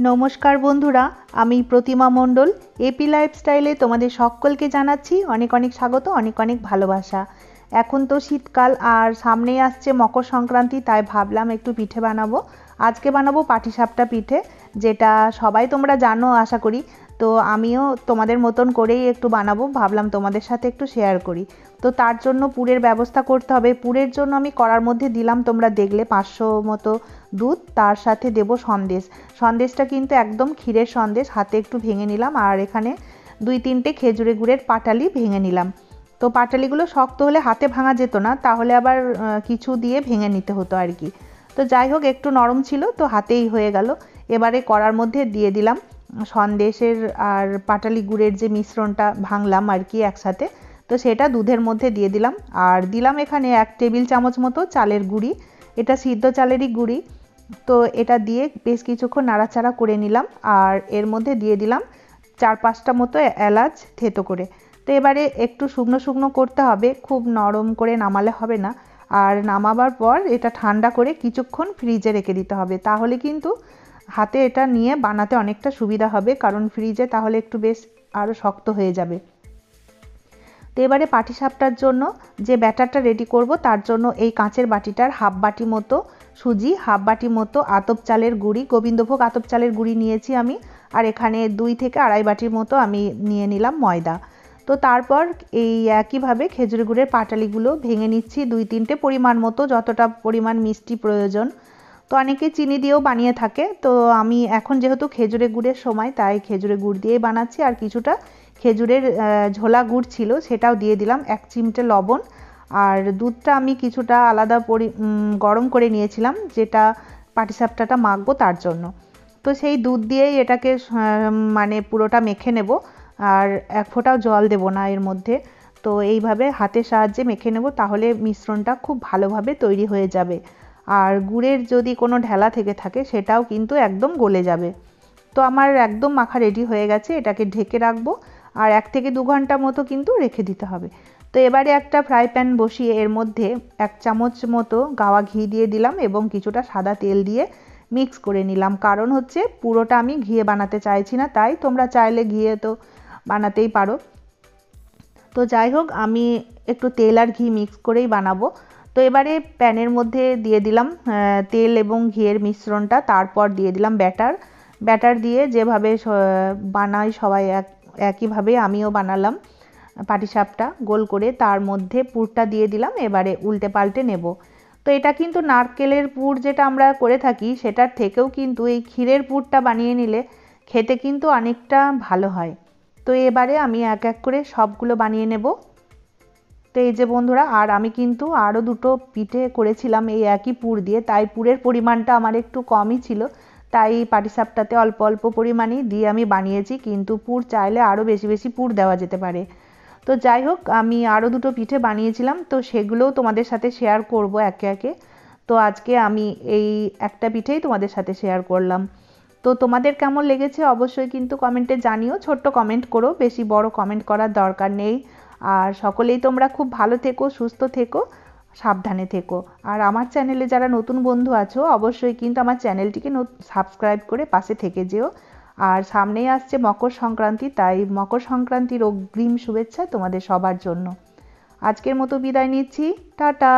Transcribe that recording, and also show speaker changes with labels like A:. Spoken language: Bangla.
A: নমস্কার বন্ধুরা, আমি প্রতিমা মণ্ডল। এপি লাইফস্টাইলে তোমাদের সকলকে জানাচ্ছি অনেক অনেক স্বাগত, অনেক অনেক ভালোবাসা। এখন তো শীতকাল আর সামনেই আসছে মকর সংক্রান্তি, তাই ভাবলাম একটু পিঠে বানাবো। আজকে বানাবো পাটিসাপটা পিঠে, যেটা সবাই তোমরা জানো আশা করি। তো আমিও তোমাদের মতন করেই একটু বানাবো, ভাবলাম তোমাদের সাথে একটু শেয়ার করি। তো তার জন্য পুরের ব্যবস্থা করতে হবে। পুরের জন্য আমি কড়ার মধ্যে দিলাম, তোমরা দেখলে 500 মতো দুধ, তার সাথে দেব সন্দেশ। সন্দেশটা কিন্তু একদম ক্ষীরের সন্দেশ, হাতে একটু ভেঙে নিলাম। আর এখানে 2-3টে খেজুরে গুড়ের পাটালি ভেঙে নিলাম। তো পাটালিগুলো শক্ত হলে হাতে ভাঙা যেত না, তাহলে আবার কিছু দিয়ে ভেঙে নিতে হতো আর কি। তো যাই হোক, একটু নরম ছিল তো হাতেই হয়ে গেল। এবারে কড়ার মধ্যে দিয়ে দিলাম সন্দেশের আর পাটালি গুড়ের যে মিশ্রণটা ভাঙলাম আর কি একসাথে, তো সেটা দুধের মধ্যে দিয়ে দিলাম। আর দিলাম এখানে 1 টেবিল চামচ মতো চালের গুঁড়ি, এটা সিদ্ধ চালেরই গুঁড়ি। তো এটা দিয়ে বেশ কিছুক্ষণ নাড়াচাড়া করে নিলাম। আর এর মধ্যে দিয়ে দিলাম 4-5টা মতো এলাচ থেতো করে। তো এবারে একটু শুকনো শুকনো করতে হবে, খুব নরম করে নামালে হবে না। আর নামাবার পর এটা ঠান্ডা করে কিছুক্ষণ ফ্রিজে রেখে দিতে হবে, তাহলে কিন্তু হাতে এটা নিয়ে বানাতে অনেকটা সুবিধা হবে, কারণ ফ্রিজে তাহলে একটু বেশ আরও শক্ত হয়ে যাবে। তো এবারে পাটিসাপটার জন্য যে ব্যাটারটা রেডি করব, তার জন্য এই কাঁচের বাটিটার হাফ বাটি মতো সুজি, হাফ বাটি মতো আতপ চালের গুঁড়ি, গোবিন্দভোগ আতপ চালের গুঁড়ি নিয়েছি আমি। আর এখানে 2 থেকে আড়াই বাটির মতো আমি নিয়ে নিলাম ময়দা। তো তারপর এই একইভাবে খেজুর গুড়ের পাটালিগুলো ভেঙে নিচ্ছি 2-3টে পরিমাণ মতো, যতটা পরিমাণ মিষ্টি প্রয়োজন। তো অনেকে চিনি দিয়েও বানিয়ে থাকে, তো আমি এখন যেহেতু খেজুরে গুড়ের সময়, তাই খেজুরে গুড় দিয়েই বানাচ্ছি। আর কিছুটা খেজুরের ঝোলা গুড় ছিল, সেটাও দিয়ে দিলাম, 1 চিমটে লবণ। আর দুধটা আমি কিছুটা আলাদা গরম করে নিয়েছিলাম, যেটা পাটিসাপটাটা মাখবো তার জন্য। তো সেই দুধ দিয়েই এটাকে মানে পুরোটা মেখে নেব। আর এক ফোঁটাও জল দেব না এর মধ্যে। তো এইভাবে হাতের সাহায্যে মেখে নেব, তাহলে মিশ্রণটা খুব ভালোভাবে তৈরি হয়ে যাবে। আর গুড়ের যদি কোনো ঢেলা থেকে থাকে, সেটাও কিন্তু একদম গলে যাবে। তো আমার একদম মাখা রেডি হয়ে গেছে, এটাকে ঢেকে রাখবো। আর 1 থেকে 2 ঘন্টা মতো কিন্তু রেখে দিতে হবে। তো এবারে একটা ফ্রাই প্যান বসিয়ে এর মধ্যে 1 চামচ মতো গাওয়া ঘি দিয়ে দিলাম এবং কিছুটা সাদা তেল দিয়ে মিক্স করে নিলাম। কারণ হচ্ছে পুরোটা আমি ঘিয়ে বানাতে চাইছি না, তাই তোমরা চাইলে ঘিয়ে তো বানাতেই পারো। তো যাই হোক, আমি একটু তেল আর ঘি মিক্স করেই বানাবো। তো এবারে প্যানের মধ্যে দিয়ে দিলাম তেল এবং ঘিয়ের মিশ্রণটা, তারপর দিয়ে দিলাম ব্যাটার দিয়ে যেভাবে বানাই সবাই একইভাবে আমিও বানালাম পাটিসাপটা গোল করে, তার মধ্যে পুরটা দিয়ে দিলাম। এবারে উল্টে পাল্টে নেব। তো এটা কিন্তু নারকেলের পুর যেটা আমরা করে থাকি, সেটার থেকেও কিন্তু এই ক্ষীরের পুরটা বানিয়ে নিলে খেতে কিন্তু অনেকটা ভালো হয়। তো এবারে আমি এক এক করে সবগুলো বানিয়ে নেব। তো এই যে বন্ধুরা, আর আমি কিন্তু আরও 2টো পিঠে করেছিলাম এই একই পুর দিয়ে, তাই পুরের পরিমাণটা আমার একটু কমই ছিল। তাই পাটিসাপটাতে অল্প অল্প পরিমাণই দিয়ে আমি বানিয়েছি, কিন্তু পুর চাইলে আরও বেশি বেশি পুর দেওয়া যেতে পারে। তো যাই হোক, আমি আরও 2টো পিঠে বানিয়েছিলাম, তো সেগুলোও তোমাদের সাথে শেয়ার করব একে একে। তো আজকে আমি এই একটা পিঠেই তোমাদের সাথে শেয়ার করলাম। তো তোমাদের কেমন লেগেছে অবশ্যই কিন্তু কমেন্টে জানিও, ছোট্ট কমেন্ট করো, বেশি বড় কমেন্ট করার দরকার নেই। আর সকলেই তোমরা খুব ভালো থেকো, সুস্থ থেকো, সাবধানে থেকো। আর আমার চ্যানেলে যারা নতুন বন্ধু আছো, অবশ্যই কিন্তু আমার চ্যানেলটিকে সাবস্ক্রাইব করে পাশে থেকে যেও। আর সামনেই আসছে মকর সংক্রান্তি, তাই মকর সংক্রান্তির অগ্রিম শুভেচ্ছা তোমাদের সবার জন্য। আজকের মতো বিদায় নিচ্ছি, টাটা।